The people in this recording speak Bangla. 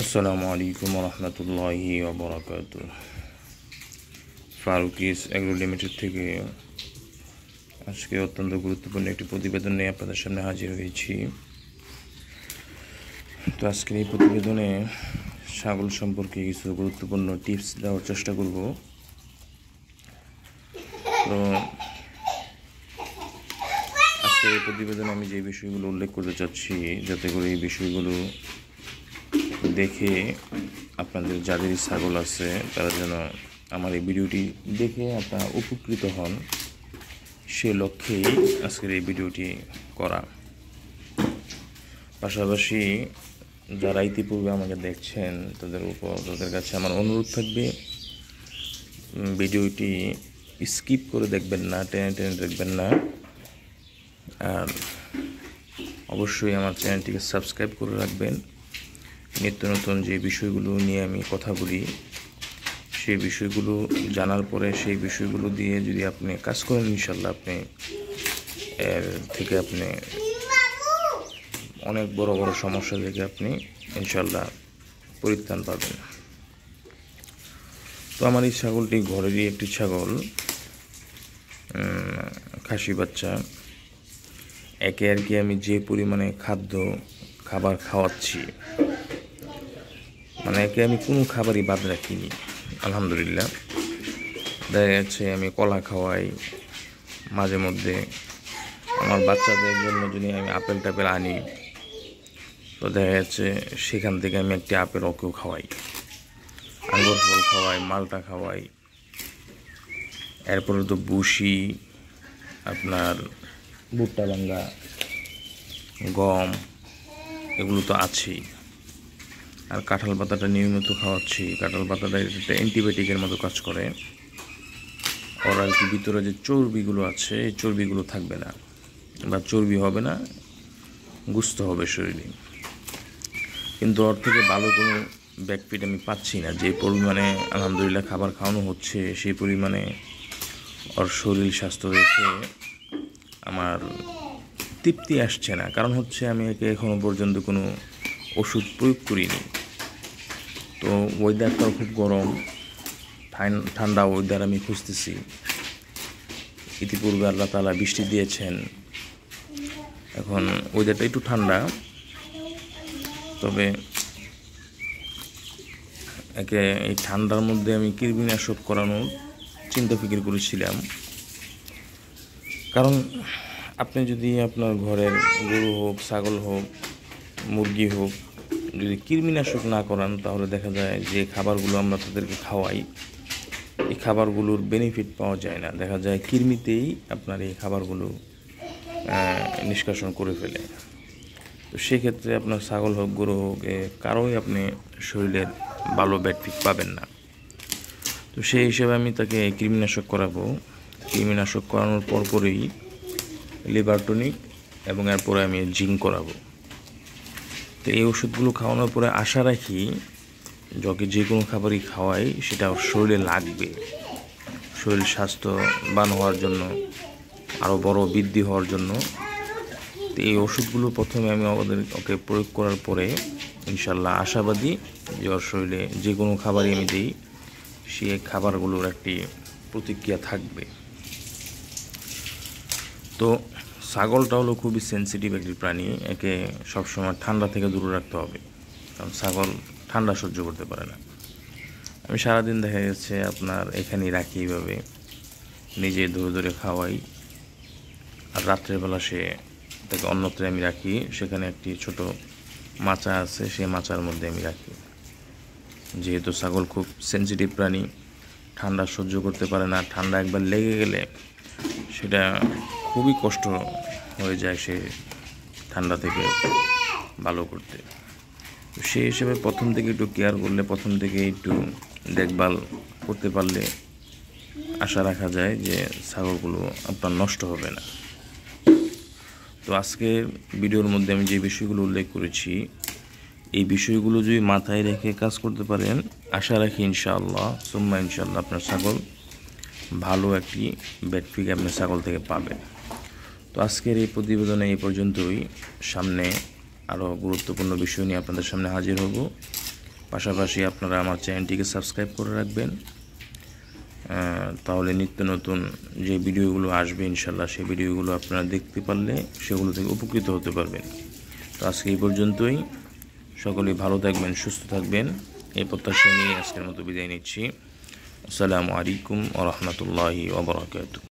আসসালামু আলাইকুম রহমতুল্লাহি ওবরাকাতু। ফারুকিস এগ্রো লিমিটেড থেকে আজকে অত্যন্ত গুরুত্বপূর্ণ একটি প্রতিবেদন নিয়ে আপনাদের সামনে হাজির হয়েছি। তো আজকের এই প্রতিবেদনে ছাগল সম্পর্কে কিছু গুরুত্বপূর্ণ টিপস দেওয়ার চেষ্টা করব। তো আজকে এই প্রতিবেদনে আমি যে বিষয়গুলো উল্লেখ করতে চাচ্ছি, যাতে করে এই বিষয়গুলো দেখে আপনাদের যাদেরই ছাগল আছে তারা যেন আমার এই ভিডিওটি দেখে আপনারা উপকৃত হন, সে লক্ষ্যেই আজকের এই ভিডিওটি করা। পাশাপাশি যারা ইতিপূর্বে আমাকে দেখছেন তাদের কাছে আমার অনুরোধ থাকবে, ভিডিওটি স্কিপ করে দেখবেন না, টেনে টেনে দেখবেন না। আর অবশ্যই আমার চ্যানেলটিকে সাবস্ক্রাইব করে রাখবেন। নিত্য নতুন যে বিষয়গুলো নিয়ে আমি কথা বলি, সেই বিষয়গুলো জানার পরে সেই বিষয়গুলো দিয়ে যদি আপনি কাজ করেন, ইনশাল্লাহ আপনি এর থেকে আপনি অনেক বড় বড় সমস্যা থেকে আপনি ইনশাল্লাহ পরিত্রাণ পাবেন। তো আমার এই ছাগলটি ঘরেরই একটি ছাগল, খাসি বাচ্চা। একে আর কি আমি যে পরিমাণে খাবার খাওয়াচ্ছি, মানে একে আমি কোনো খাবারই বাদ রাখিনি আলহামদুলিল্লাহ। দেখা যাচ্ছে আমি কলা খাওয়াই, মাঝে মধ্যে আমার বাচ্চাদের জন্য যদি আমি আপেল টাপেল আনি, তো দেখা যাচ্ছে সেখান থেকে আমি একটি আপেল ওকেও খাওয়াই, আঙ্গুর ফল খাওয়াই, মালটা খাওয়াই। এরপরে তো বুসি, আপনার ভুট্টা ভাঙ্গা, গম, এগুলো তো আছেই। আর কাঁঠাল পাতাটা নিয়মিত খাওয়াচ্ছি। কাঁঠাল পাতাটা একটা অ্যান্টিবায়োটিকের মতো কাজ করে। ওর আর কি ভিতরে যে চর্বিগুলো আছে, এই চর্বিগুলো থাকবে না, বা চর্বি হবে না, গুস্ত হবে শরীরে। কিন্তু ওর থেকে ভালো কোনো ব্যাকফিট আমি পাচ্ছি না। যে পরিমাণে আলহামদুলিল্লাহ খাবার খাওয়ানো হচ্ছে, সেই পরিমাণে ওর শরীর স্বাস্থ্য দেখে আমার তৃপ্তি আসছে না। কারণ হচ্ছে আমি একে এখনও পর্যন্ত কোনো ওষুধ প্রয়োগ করিনি। তো ওয়েদারটাও খুব গরম, ঠান্ডা ওয়েদার আমি খুঁজতেছি। ইতিপূর্বে আল্লাহ তাআলা বৃষ্টি দিয়েছেন, এখন ওয়েদারটা একটু ঠান্ডা। তবে একে এই ঠান্ডার মধ্যে আমি কৃমিনাশক করানোর চিন্তা ফিকির করেছিলাম। কারণ আপনি যদি আপনার ঘরের গরু হোক, ছাগল হোক, মুরগি হোক, যদি কৃমিনাশক না করান, তাহলে দেখা যায় যে খাবারগুলো আমরা তাদেরকে খাওয়াই, এই খাবারগুলোর বেনিফিট পাওয়া যায় না। দেখা যায় কৃমিতেই আপনার এই খাবারগুলো নিষ্কাশন করে ফেলে। তো সেক্ষেত্রে আপনার ছাগল হোক, গরু হোক, কারোই আপনি শরীরের ভালো বেনিফিট পাবেন না। তো সেই হিসেবে আমি তাকে কৃমিনাশক করাবো। কৃমিনাশক করানোর পরপরই লিভার টনিক এবং এরপরে আমি জিঙ্ক করাবো। তো এই ওষুধগুলো খাওয়ানোর পরে আশা রাখি যখন যে কোনো খাবারই খাওয়াই সেটা শরীরে লাগবে, শরীর স্বাস্থ্যবান হওয়ার জন্য, আরও বড় বৃদ্ধি হওয়ার জন্য। তো এই ওষুধগুলো প্রথমে আমি ওকে প্রয়োগ করার পরে ইনশাল্লাহ আশাবাদী যে ওর শরীরে যে কোনো খাবারই আমি দিই, সে খাবারগুলোর একটি প্রতিক্রিয়া থাকবে। তো ছাগলটা হলো খুবই সেন্সিটিভ একটি প্রাণী, একে সবসময় ঠান্ডা থেকে দূরে রাখতে হবে, কারণ ছাগল ঠান্ডা সহ্য করতে পারে না। আমি সারাদিন দেখা যাচ্ছে আপনার এখানেই রাখি, এইভাবে নিজে ধরে ধরে খাওয়াই। আর রাত্রেবেলা তাকে অন্যত্র আমি রাখি, সেখানে একটি ছোট মাচা আছে, সেই মাচার মধ্যে আমি রাখি। যেহেতু ছাগল খুব সেন্সিটিভ প্রাণী, ঠান্ডা সহ্য করতে পারে না। ঠান্ডা একবার লেগে গেলে সেটা খুবই কষ্ট হয়ে যায় সে ঠান্ডা থেকে ভালো করতে। তো সেই হিসেবে প্রথম থেকে একটু কেয়ার করলে, প্রথম থেকে একটু দেখভাল করতে পারলে আশা রাখা যায় যে ছাগলগুলো আপনার নষ্ট হবে না। তো আজকের ভিডিওর মধ্যে আমি যে বিষয়গুলো উল্লেখ করেছি, এই বিষয়গুলো যদি মাথায় রেখে কাজ করতে পারেন, আশা রাখি ইনশাআল্লাহ সুম্মা ইনশাআল্লাহ আপনার ছাগল ভালো একটি বেনিফিট আপনার ছাগল থেকে পাবেন। তো আজকের এই প্রতিবেদনে এই পর্যন্তই। সামনে আরও গুরুত্বপূর্ণ বিষয় নিয়ে আপনাদের সামনে হাজির হব। পাশাপাশি আপনারা আমার চ্যানেলটিকে সাবস্ক্রাইব করে রাখবেন, তাহলে নিত্য নতুন যে ভিডিওগুলো আসবে ইনশাল্লাহ সেই ভিডিওগুলো আপনারা দেখতে পারলে সেগুলো থেকে উপকৃত হতে পারবেন। তো আজকে এই পর্যন্তই। সকলেই ভালো থাকবেন, সুস্থ থাকবেন, এই প্রত্যাশা নিয়ে আজকের মতো বিদায় নিচ্ছি। আসসালামু আলাইকুম ওয়া রাহমাতুল্লাহি ওয়া বারাকাতুহু।